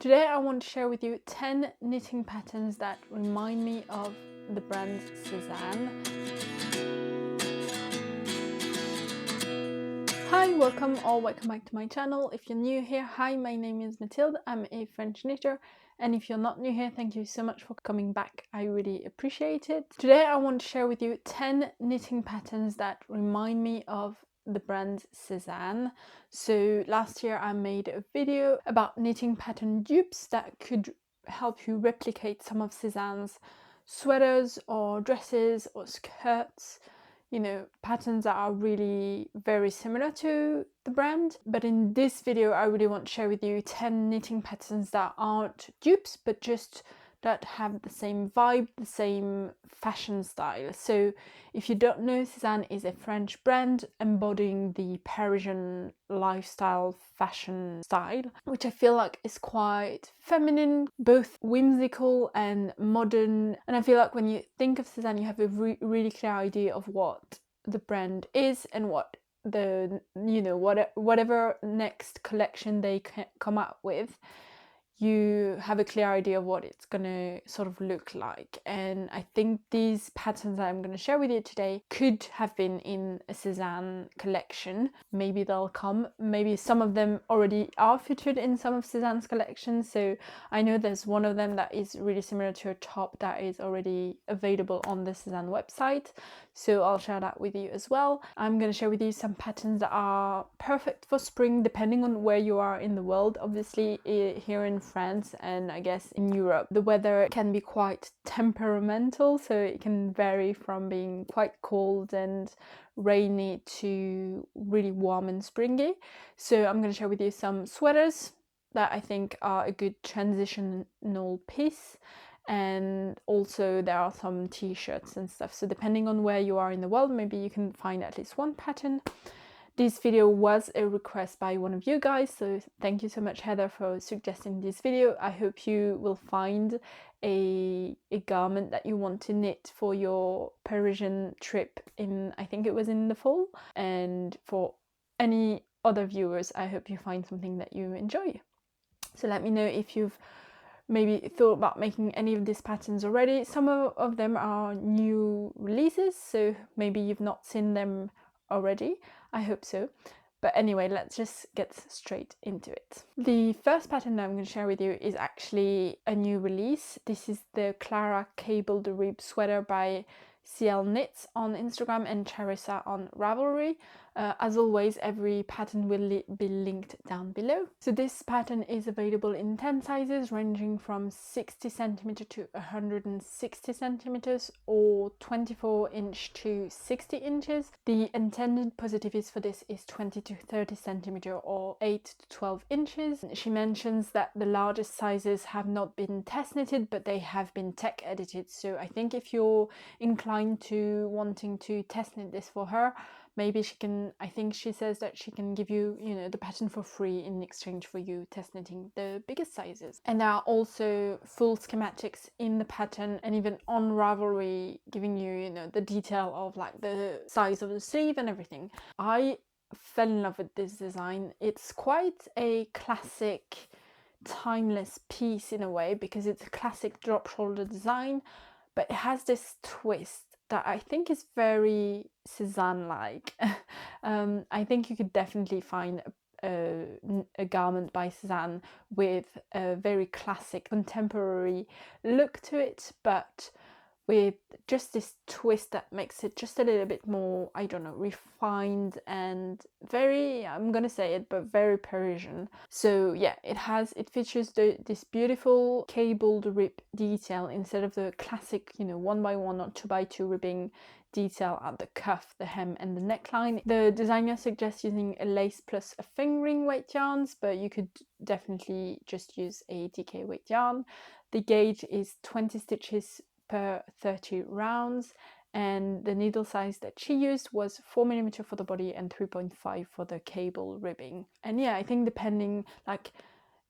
Today I want to share with you 10 knitting patterns that remind me of the brand Sézane. Hi, welcome back to my channel. If you're new here, hi, my name is Mathilde. I'm a French knitter, and if you're not new here, thank you so much for coming back. I really appreciate it. Today I want to share with you 10 knitting patterns that remind me of the brand Sézane. So last year I made a video about knitting pattern dupes that could help you replicate some of Sézane's sweaters or dresses or skirts, you know, patterns that are really very similar to the brand. But in this video I really want to share with you 10 knitting patterns that aren't dupes but just that have the same vibe, the same fashion style. So if you don't know, Sézane is a French brand embodying the Parisian lifestyle fashion style, which I feel like is quite feminine, both whimsical and modern. And I feel like when you think of Sézane, you have a really clear idea of what the brand is and what the, you know, whatever next collection they come out with, you have a clear idea of what it's gonna sort of look like. And I think these patterns that I'm gonna share with you today could have been in a Sézane collection. Maybe they'll come, maybe some of them already are featured in some of Sézane's collections. So I know there's one of them that is really similar to a top that is already available on the Sézane website, so I'll share that with you as well. I'm gonna share with you some patterns that are perfect for spring depending on where you are in the world. Obviously here in France and I guess in Europe, the weather can be quite temperamental, so it can vary from being quite cold and rainy to really warm and springy. So I'm going to share with you some sweaters that I think are a good transitional piece, and also there are some t-shirts and stuff. So depending on where you are in the world, maybe you can find at least one pattern. This video was a request by one of you guys, so thank you so much, Heather, for suggesting this video. I hope you will find a garment that you want to knit for your Parisian trip in, I think it was in the fall. And for any other viewers, I hope you find something that you enjoy. So let me know if you've maybe thought about making any of these patterns already. Some of them are new releases, so maybe you've not seen them already. I hope so. But anyway, let's just get straight into it. The first pattern that I'm going to share with you is actually a new release. This is the Clara Cable de Rib sweater by CL Knits on Instagram and Charissa on Ravelry. As always, every pattern will be linked down below. So this pattern is available in 10 sizes ranging from 60 cm to 160 cm or 24 inch to 60 inches. The intended positives for this is 20 to 30 cm or 8 to 12 inches. She mentions that the largest sizes have not been test knitted, but they have been tech edited. So I think if you're inclined to wanting to test knit this for her, maybe she can, I think she says that she can give you, you know, the pattern for free in exchange for you test knitting the biggest sizes. And there are also full schematics in the pattern and even on Ravelry giving you, you know, the detail of like the size of the sleeve and everything. I fell in love with this design. It's quite a classic, timeless piece in a way because it's a classic drop shoulder design, but it has this twist that I think is very Sézane-like. I think you could definitely find a garment by Sézane with a very classic contemporary look to it, but with just this twist that makes it just a little bit more, I don't know, refined and very, I'm gonna say it, but very Parisian. So yeah, it features this beautiful cabled rib detail instead of the classic, you know, 1x1 or 2x2 ribbing detail at the cuff, the hem and the neckline. The designer suggests using a lace plus a fingering weight yarns, but you could definitely just use a DK weight yarn. The gauge is 20 stitches per 30 rounds, and the needle size that she used was 4mm for the body and 3.5 for the cable ribbing. And yeah, I think depending, like,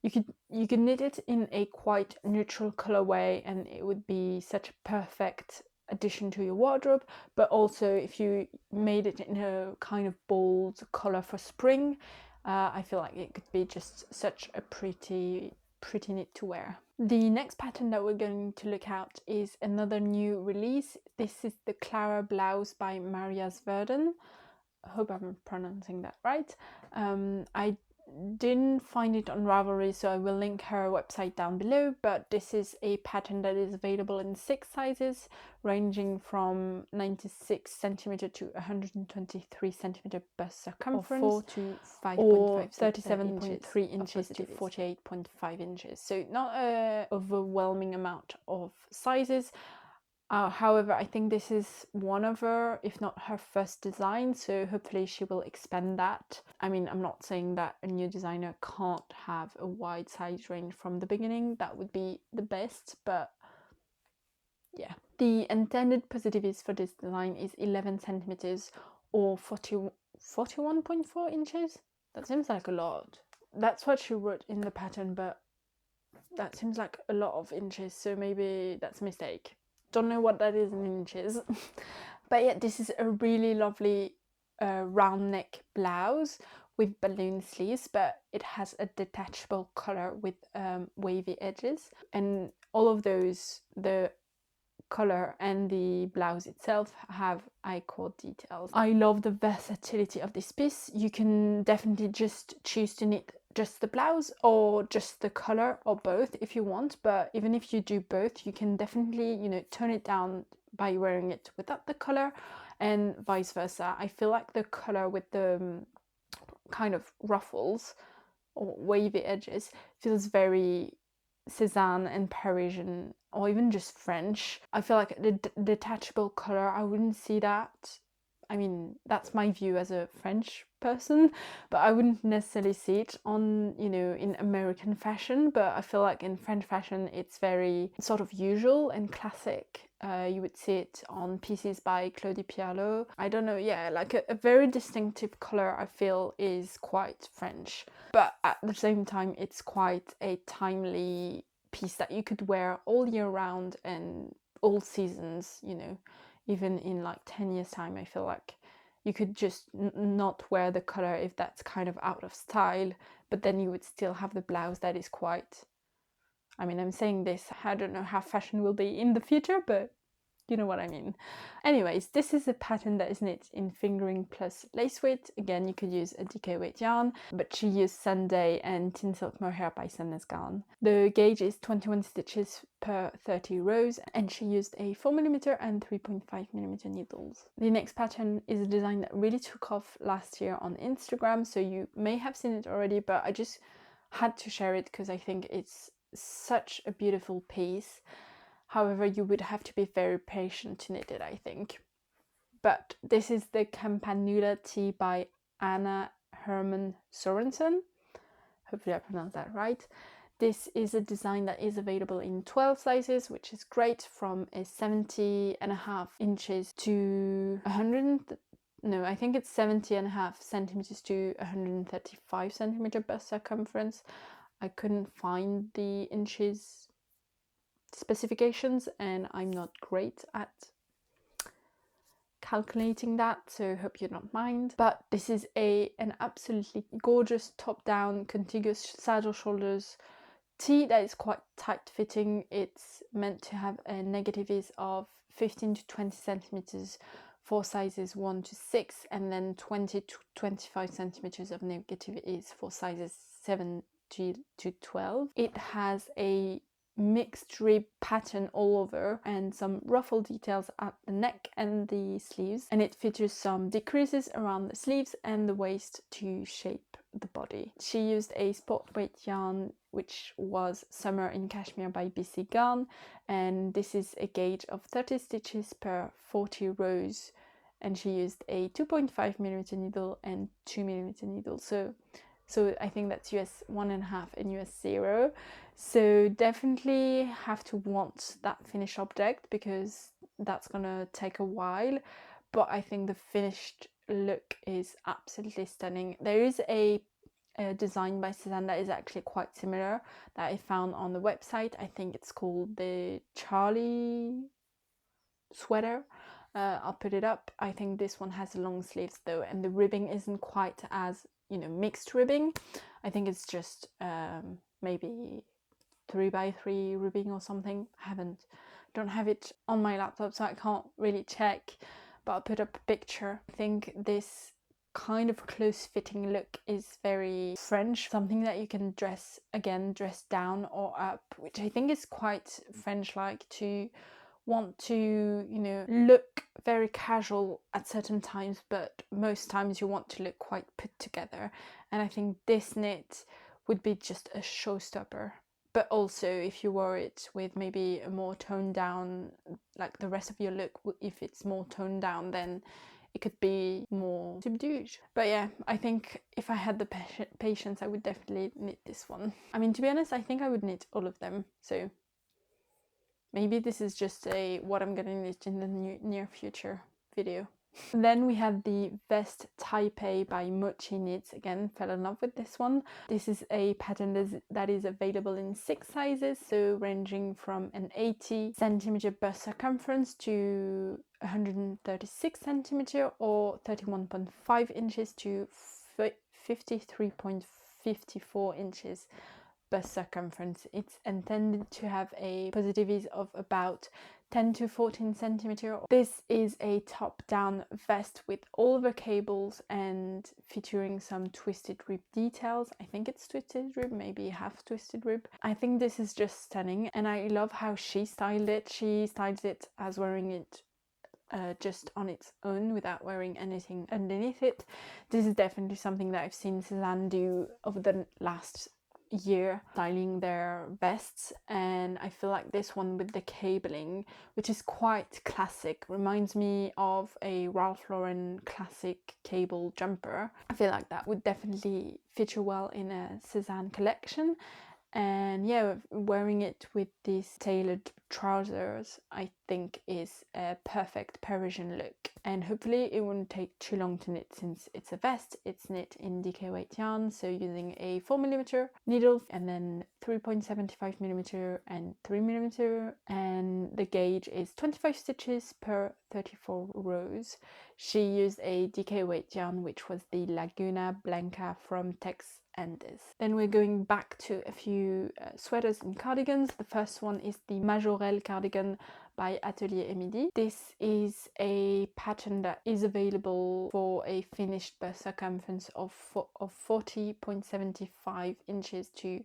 you could knit it in a quite neutral colorway and it would be such a perfect addition to your wardrobe, but also if you made it in a kind of bold color for spring, I feel like it could be just such a pretty pretty neat to wear. The next pattern that we're going to look at is another new release. This is the Klara Blouse by Mariasverden. I hope I'm pronouncing that right. I didn't find it on Ravelry, so I will link her website down below, but this is a pattern that is available in 6 sizes, ranging from 96 cm to 123 cm bust circumference, or 4 to 5.5, 37.3 inches to 48.5 inches. So not an overwhelming amount of sizes. However, I think this is one of her, if not her first design, so hopefully she will expand that. I mean, I'm not saying that a new designer can't have a wide size range from the beginning. That would be the best, but yeah. The intended positives for this design is 11 centimeters or 41.4 inches. That seems like a lot. That's what she wrote in the pattern, but that seems like a lot of inches, so maybe that's a mistake. Don't know what that is in inches. But yeah, this is a really lovely round neck blouse with balloon sleeves, but it has a detachable collar with wavy edges, and all of those, the collar and the blouse itself, have I-cord details. I love the versatility of this piece. You can definitely just choose to knit just the blouse or just the collar, or both if you want, but even if you do both, you can definitely, you know, tone it down by wearing it without the collar, and vice versa. I feel like the collar with the kind of ruffles or wavy edges feels very Sézane and Parisian, or even just French. I feel like the detachable collar, I wouldn't see that. I mean, that's my view as a French person, but I wouldn't necessarily see it on, you know, in American fashion. But I feel like in French fashion, it's very sort of usual and classic. You would see it on pieces by Claudie Pierlot. I don't know, yeah, like a very distinctive color, I feel, is quite French. But at the same time, it's quite a timely piece that you could wear all year round and all seasons, you know. Even in like 10 years time, I feel like you could just not wear the color if that's kind of out of style, but then you would still have the blouse that is quite, I mean, I'm saying this, I don't know how fashion will be in the future, but you know what I mean. Anyways, this is a pattern that is knit in fingering plus lace weight. Again, you could use a DK weight yarn, but she used Sunday and Tin Silk Mohair by Sundays Garn. The gauge is 21 stitches per 30 rows, and she used a 4mm and 3.5mm needles. The next pattern is a design that really took off last year on Instagram, so you may have seen it already, but I just had to share it because I think it's such a beautiful piece. However, you would have to be very patient to knit it, I think. But this is the Campanula Tee by Hermann Sørenson. Hopefully I pronounced that right. This is a design that is available in 12 sizes, which is great, from a 70.5 inches to 100, no, I think it's 70.5 centimeters to 135 centimeter bust circumference. I couldn't find the inches specifications, and I'm not great at calculating that, so hope you don't mind. But this is an absolutely gorgeous top-down contiguous saddle shoulders tee that is quite tight fitting. It's meant to have a negative ease of 15 to 20 centimeters for sizes 1 to 6, and then 20 to 25 centimeters of negative ease for sizes 7 to 12. It has a mixed rib pattern all over and some ruffle details at the neck and the sleeves, and it features some decreases around the sleeves and the waist to shape the body. She used a sport weight yarn, which was Summer in Cashmere by BC Garn, and this is a gauge of 30 stitches per 40 rows, and she used a 2.5mm needle and 2mm needle, so I think that's US 1.5 and US 0. So definitely have to want that finished object, because that's gonna take a while, but I think the finished look is absolutely stunning. There is a design by Sézane that is actually quite similar that I found on the website. I think it's called the Charlie sweater. I'll put it up. I think this one has long sleeves though, and the ribbing isn't quite as, you know, mixed ribbing. I think it's just maybe 3x3 ribbing or something. Don't have it on my laptop, so I can't really check, but I'll put up a picture. I think this kind of close fitting look is very French, something that you can dress down or up, which I think is quite French like, to want to, you know, look very casual at certain times, but most times you want to look quite put together. And I think this knit would be just a showstopper. But also if you wore it with maybe a more toned down, like the rest of your look, if it's more toned down, then it could be more subdued. But yeah, I think if I had the patience, I would definitely knit this one. I mean, to be honest, I think I would knit all of them, so maybe this is just a what I'm gonna knit in the near future video. Then we have the vest Taipei by Mochiknits. Again, fell in love with this one. This is a pattern that is available in 6 sizes, so ranging from an 80 centimeter bust circumference to 136 centimeter or 31.5 inches to 53.54 inches bust circumference. It's intended to have a positive ease of about 10 to 14 centimeter. This is a top-down vest with all the cables and featuring some twisted rib details. I think it's twisted rib, maybe half twisted rib. I think this is just stunning, and I love how she styled it. She styles it as wearing it just on its own without wearing anything underneath it. This is definitely something that I've seen Sézane do over the last year, styling their vests, and I feel like this one with the cabling, which is quite classic, reminds me of a Ralph Lauren classic cable jumper. I feel like that would definitely feature well in a Sézane collection. And yeah, wearing it with these tailored trousers I think is a perfect Parisian look, and hopefully it wouldn't take too long to knit since it's a vest. It's knit in DK weight yarn, so using a 4mm needle and then 3.75mm and 3mm, and the gauge is 25 stitches per 34 rows. She used a DK weight yarn, which was the Laguna Blanca from Tex Andes. Then we're going back to a few sweaters and cardigans. The first one is the Majorelle Cardigan by Atelier Emilie. This is a pattern that is available for a finished bust circumference of 40.75 inches to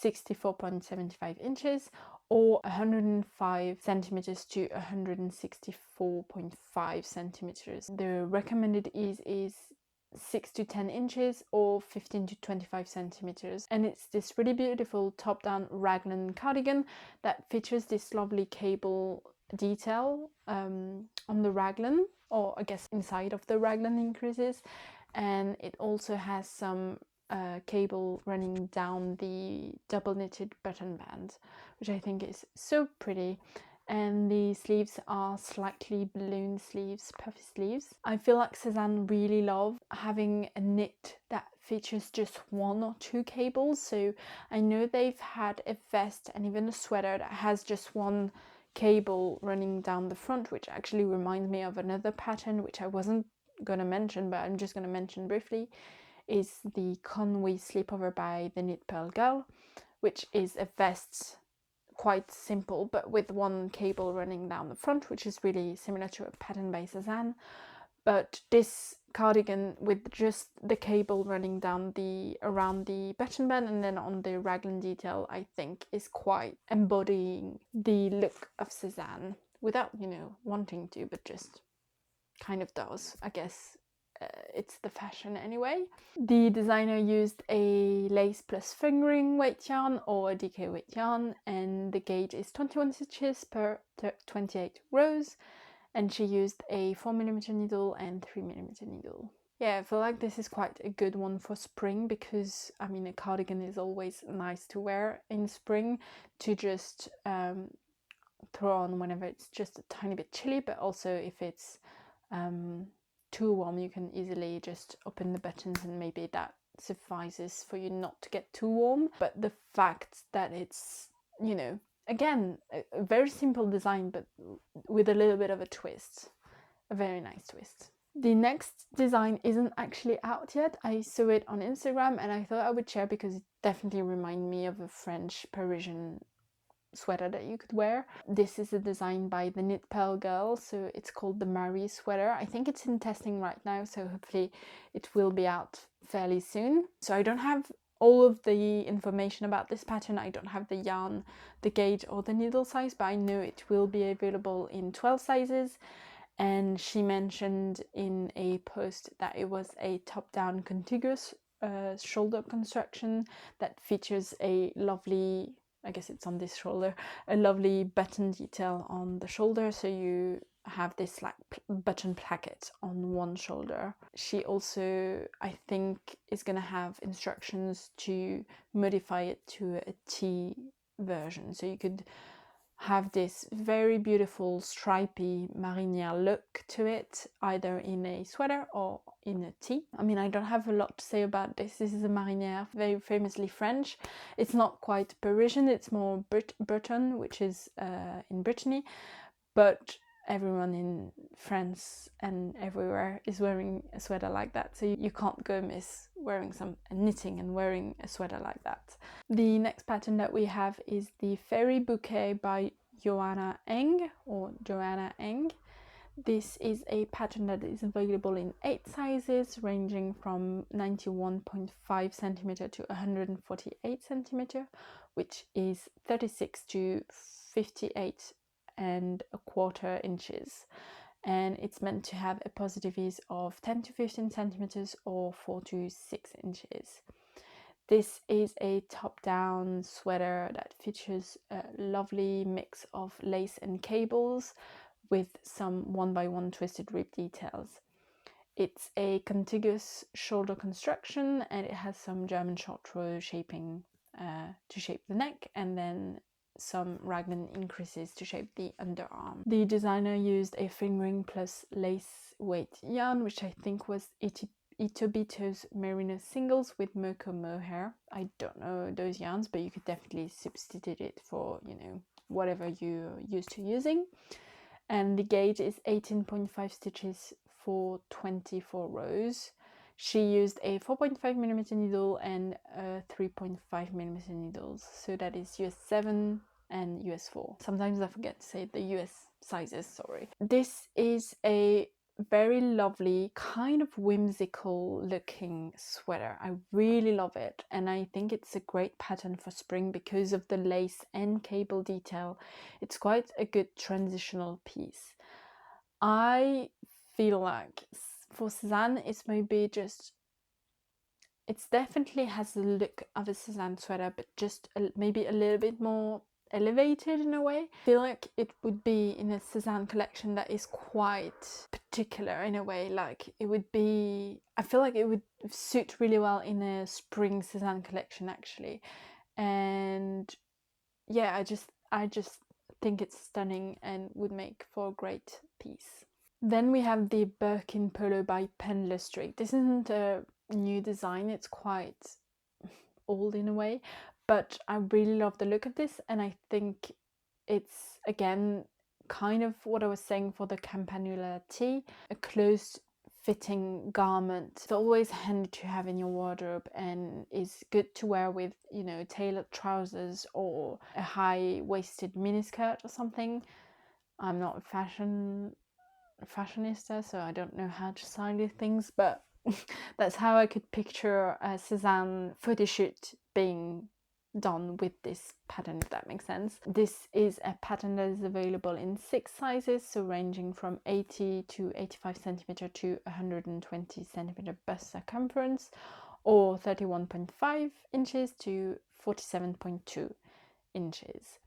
64.75 inches, or 105 centimeters to 164.5 centimeters. The recommended ease is 6 to 10 inches or 15 to 25 centimeters, and it's this really beautiful top-down raglan cardigan that features this lovely cable detail on the raglan, or I guess inside of the raglan increases, and it also has some cable running down the double knitted button band, which I think is so pretty. And the sleeves are slightly balloon sleeves, puffy sleeves. I feel like Sézane really love having a knit that features just 1 or 2 cables. So I know they've had a vest and even a sweater that has just 1 cable running down the front, which actually reminds me of another pattern which I wasn't gonna mention, but I'm just gonna mention briefly, is the Conwy Slipover by the Knit Pearl Girl, which is a vest quite simple but with 1 cable running down the front, which is really similar to a pattern by Sézane. But this cardigan with just the cable running down around the button band and then on the raglan detail, I think is quite embodying the look of Sézane without, you know, wanting to, but just kind of does, I guess. It's the fashion anyway. The designer used a lace plus fingering weight yarn or a DK weight yarn, and the gauge is 21 stitches per 28 rows, and she used a 4mm needle and 3mm needle. Yeah, I feel like this is quite a good one for spring, because I mean a cardigan is always nice to wear in spring, to just throw on whenever it's just a tiny bit chilly, but also if it's too warm, you can easily just open the buttons and maybe that suffices for you not to get too warm. But the fact that it's, you know, again, a very simple design but with a little bit of a twist, a very nice twist. The next design isn't actually out yet. I saw it on Instagram and I thought I would share because it definitely reminds me of a French Parisian sweater that you could wear. This is a design by the Knit Pearl girl, so it's called the Marie sweater. I think it's in testing right now, so hopefully it will be out fairly soon. So I don't have all of the information about this pattern. I don't have the yarn, the gauge or the needle size, but I know it will be available in 12 sizes. And she mentioned in a post that it was a top-down contiguous shoulder construction that features a lovely, I guess it's on this shoulder, a lovely button detail on the shoulder, so you have this like button placket on one shoulder. She also, I think, is gonna have instructions to modify it to a T version, so you could have this very beautiful stripy marinière look to it, either in a sweater or in a tee. I mean, I don't have a lot to say about this. This is a marinière, very famously French. It's not quite Parisian, it's more Breton, which is in Brittany, but everyone in France and everywhere is wearing a sweater like that, so you can't go miss wearing some knitting and wearing a sweater like that. The next pattern that we have is the Fairy Bouquet by Joanna Eng, or Joanna Eng. This is a pattern that is available in 8 sizes, ranging from 91.5 centimeter to 148 centimeter, which is 36 to 58 and a quarter inches, and it's meant to have a positive ease of 10 to 15 centimeters or 4 to 6 inches. This is a top-down sweater that features a lovely mix of lace and cables with some 1x1 twisted rib details. It's a contiguous shoulder construction and it has some German short row shaping to shape the neck, and then some raglan increases to shape the underarm. The designer used a fingering plus lace weight yarn, which I think was Itobito's Merino Singles with Moco mohair. I don't know those yarns, but you could definitely substitute it for, you know, whatever you're used to using. And the gauge is 18.5 stitches for 24 rows. She used a 4.5mm needle and a 3.5mm needles, so that is US 7 and US 4. Sometimes I forget to say the US sizes, sorry. This is a very lovely, kind of whimsical looking sweater. I really love it, and I think it's a great pattern for spring because of the lace and cable detail. It's quite a good transitional piece. I feel like for Sézane it's maybe just, it definitely has the look of a Sézane sweater, but just maybe a little bit more elevated in a way. I feel like it would be in a Sézane collection that is quite particular in a way. Like it would be, I feel like it would suit really well in a spring Sézane collection actually. And yeah, I just think it's stunning and would make for a great piece. Then we have the Birkin Polo by Pendlerstrik. This isn't a new design, it's quite old in a way, but I really love the look of this, and I think it's again kind of what I was saying for the Campanula Tee, a closed fitting garment. It's always handy to have in your wardrobe and is good to wear with, you know, tailored trousers or a high-waisted miniskirt or something. I'm not a fashionista, so I don't know how to style things, but that's how I could picture a Sézane photo shoot being done with this pattern, if that makes sense. This is a pattern that is available in 6 sizes, so ranging from 80 to 85 centimeter to 120 centimeter bust circumference, or 31.5 inches to 47.2 inches.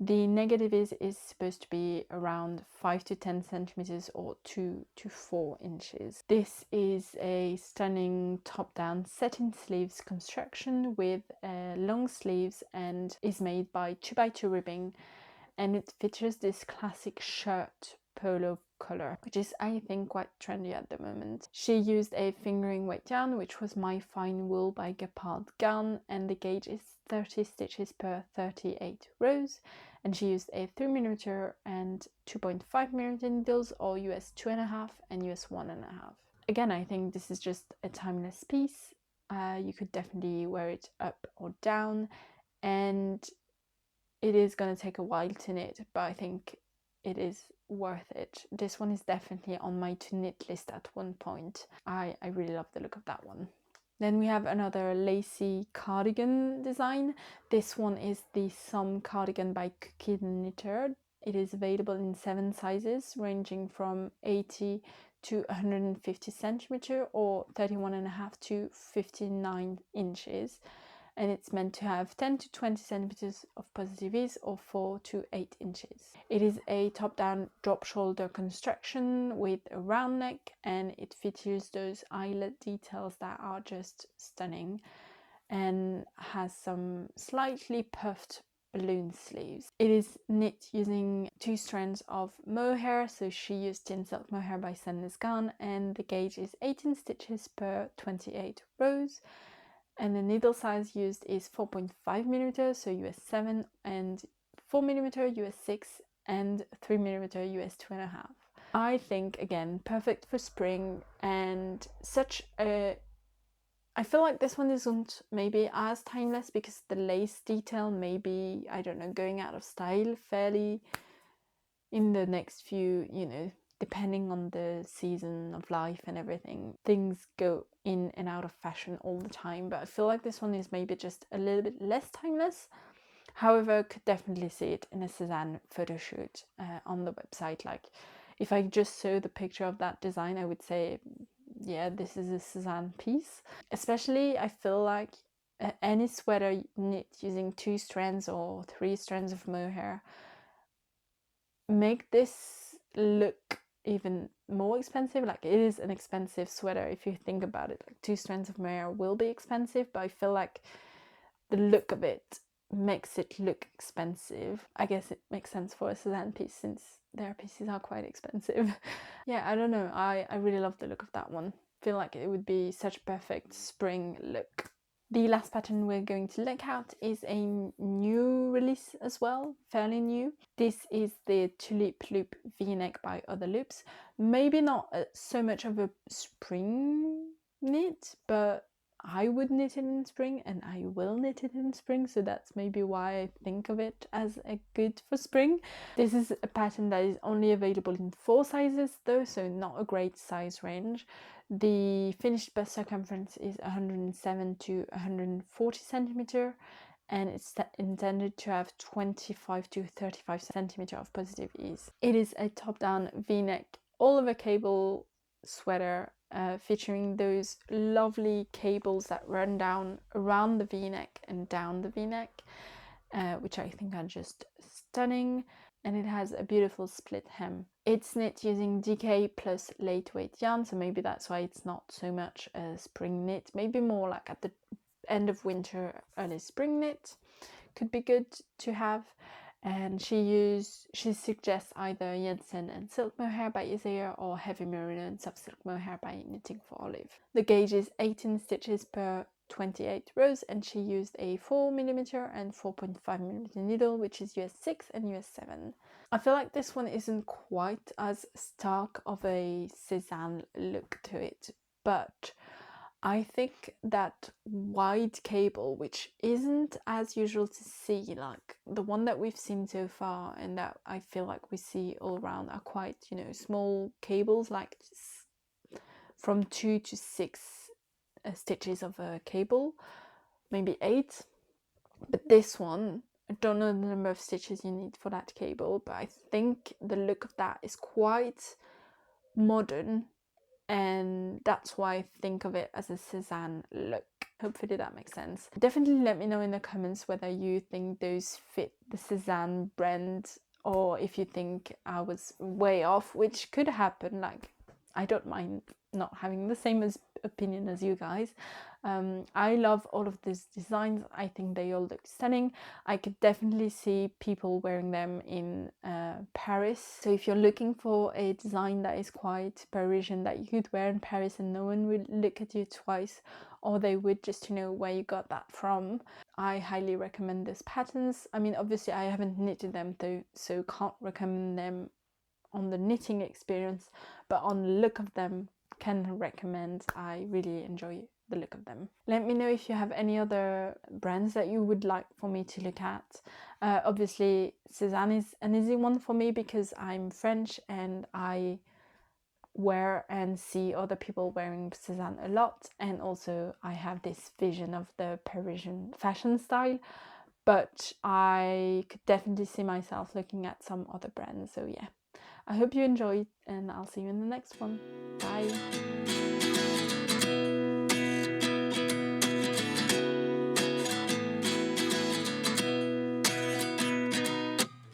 The negative is supposed to be around 5 to 10 centimeters or 2 to 4 inches. This is a stunning top-down satin sleeves construction with long sleeves and is made by 2x2 ribbing, and it features this classic shirt polo color, which is, I think, quite trendy at the moment. She used a fingering weight yarn, which was My Fine Wool by Gepard Garn, and the gauge is 30 stitches per 38 rows, and she used a 3mm and 2.5mm needles, or US 2.5 and US 1.5. Again, I think this is just a timeless piece. You could definitely wear it up or down, and it is going to take a while to knit, but I think it is worth it. This one is definitely on my to knit list at one point. I really love the look of that one. Then we have another lacy cardigan design. This one is the Som Cardigan by Cookie the Knitter. It is available in 7 sizes, ranging from 80 to 150 centimeter, or 31.5 to 59 inches. And it's meant to have 10 to 20 centimeters of positive ease, or 4 to 8 inches. It is a top-down drop shoulder construction with a round neck, and it features those eyelet details that are just stunning, and has some slightly puffed balloon sleeves. It is knit using 2 strands of mohair, so she used tin silk mohair by Sézane, and the gauge is 18 stitches per 28 rows. And the needle size used is 4.5mm, so US 7, and 4mm US 6, and 3mm US 2.5. I think, again, perfect for spring, and such a... I feel like this one isn't maybe as timeless because the lace detail may be, I don't know, going out of style fairly in the next few, you know, depending on the season of life and everything. Things go in and out of fashion all the time, but I feel like this one is maybe just a little bit less timeless. However, could definitely see it in a Sézane photo shoot on the website. Like, if I just saw the picture of that design, I would say, yeah, this is a Sézane piece. Especially, I feel like any sweater knit using 2 strands or 3 strands of mohair make this look even more expensive. Like, it is an expensive sweater if you think about it. Like, 2 strands of mohair will be expensive, but I feel like the look of it makes it look expensive. I guess it makes sense for a Sézane piece since their pieces are quite expensive. Yeah, I don't know, I really love the look of that one. Feel like it would be such a perfect spring look. The last pattern we're going to look at is a new release as well, fairly new. This is the Tulip Loop V-neck by Other Loops. Maybe not so much of a spring knit, but I would knit it in spring, and I will knit it in spring, so that's maybe why I think of it as a good for spring. This is a pattern that is only available in 4 sizes though, so not a great size range. The finished bust circumference is 107 to 140 centimeter, and it's intended to have 25 to 35 centimeter of positive ease. It is a top-down V-neck all over cable sweater, featuring those lovely cables that run down around the V-neck and down the V-neck, which I think are just stunning. And it has a beautiful split hem. It's knit using DK plus lightweight yarn, so maybe that's why it's not so much a spring knit. Maybe more like at the end of winter, early spring knit could be good to have. And she suggests either Jensen and silk mohair by Isaiah, or heavy merino and soft silk mohair by Knitting for Olive. The gauge is 18 stitches per 28 rows, and she used a 4mm and 4.5mm needle, which is US 6 and US 7. I feel like this one isn't quite as stark of a Sézane look to it, but I think that wide cable, which isn't as usual to see, like the one that we've seen so far and that I feel like we see all around, are quite, you know, small cables, like from 2 to 6 stitches of a cable, maybe 8. But this one, I don't know the number of stitches you need for that cable, but I think the look of that is quite modern, and that's why I think of it as a Sézane look. Hopefully that makes sense. Definitely let me know in the comments whether you think those fit the Sézane brand, or if you think I was way off, which could happen. Like, I don't mind not having the same as opinion as you guys. I love all of these designs. I think they all look stunning. I could definitely see people wearing them in Paris. So if you're looking for a design that is quite Parisian, that you could wear in Paris and no one would look at you twice, or they would just to know where you got that from, I highly recommend these patterns. I mean, obviously I haven't knitted them though, so can't recommend them on the knitting experience, but on the look of them, can recommend. I really enjoy the look of them. Let me know if you have any other brands that you would like for me to look at. Obviously Sézane is an easy one for me because I'm French and I wear and see other people wearing Sézane a lot, and also I have this vision of the Parisian fashion style, but I could definitely see myself looking at some other brands. So yeah, I hope you enjoyed and I'll see you in the next one. Bye!